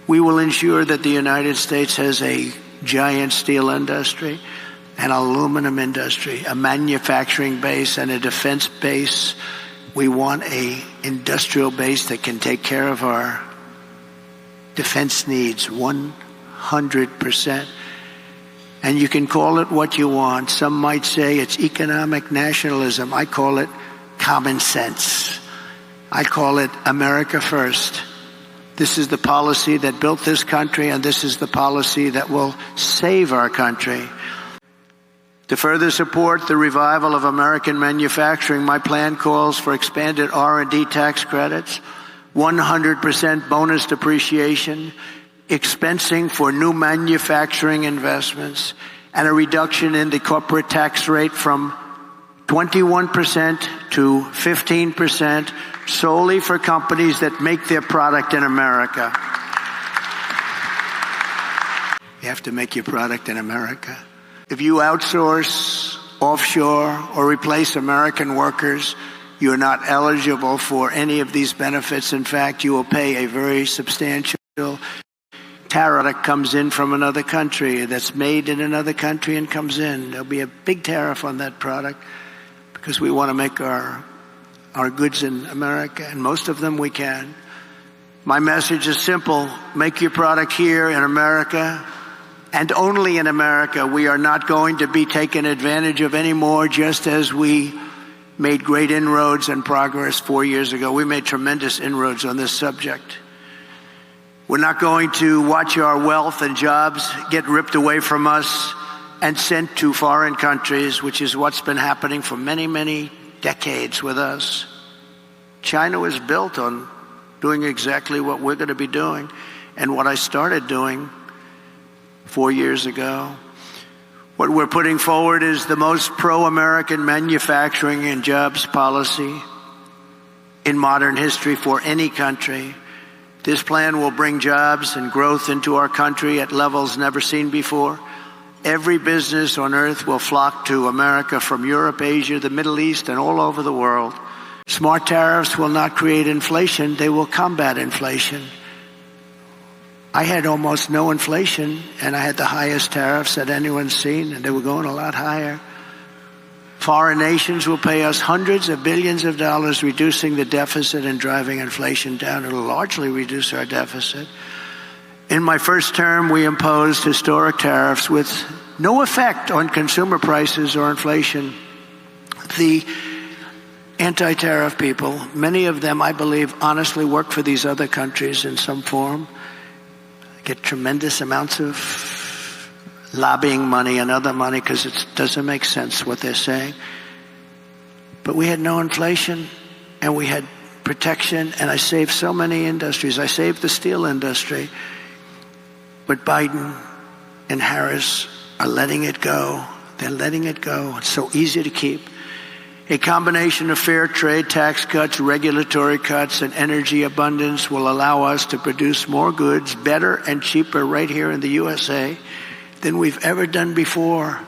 We will ensure that the United States has a giant steel industry, an aluminum industry, a manufacturing base, and a defense base. We want an industrial base that can take care of our defense needs 100%. And you can call it what you want. Some might say it's economic nationalism. I call it common sense. I call it America first. This is the policy that built this country, and this is the policy that will save our country. To further support the revival of American manufacturing, my plan calls for expanded R&D tax credits, 100% bonus depreciation, expensing for new manufacturing investments, and a reduction in the corporate tax rate from 21% to 15% solely for companies that make their product in America. You have to make your product in America. If you outsource offshore or replace American workers, you're not eligible for any of these benefits. In fact, you will pay a very substantial tariff that comes in from another country, that's made in another country and comes in. There'll be a big tariff on that product because we want to make our goods in America, and most of them we can. My message is simple. Make your product here in America, and only in America. We are not going to be taken advantage of anymore, just as we made great inroads and progress 4 years ago. We made tremendous inroads on this subject. We're not going to watch our wealth and jobs get ripped away from us and sent to foreign countries, which is what's been happening for many, many decades with us. China was built on doing exactly what we're going to be doing and what I started doing 4 years ago. What we're putting forward is the most pro-American manufacturing and jobs policy in modern history for any country. This plan will bring jobs and growth into our country at levels never seen before. Every business on earth will flock to America from Europe, Asia, the Middle East, and all over the world. Smart tariffs will not create inflation. They will combat inflation. I had almost no inflation, and I had the highest tariffs that anyone's seen, and they were going a lot higher. Foreign nations will pay us hundreds of billions of dollars, reducing the deficit and driving inflation down. It will largely reduce our deficit. In my first term, we imposed historic tariffs with no effect on consumer prices or inflation. The anti-tariff people, many of them, I believe, honestly work for these other countries in some form, get tremendous amounts of lobbying money and other money because it doesn't make sense what they're saying. But we had no inflation, and we had protection, and I saved so many industries. I saved the steel industry. But Biden and Harris are letting it go. They're letting it go. It's so easy to keep. A combination of fair trade, tax cuts, regulatory cuts, and energy abundance will allow us to produce more goods better and cheaper right here in the USA than we've ever done before.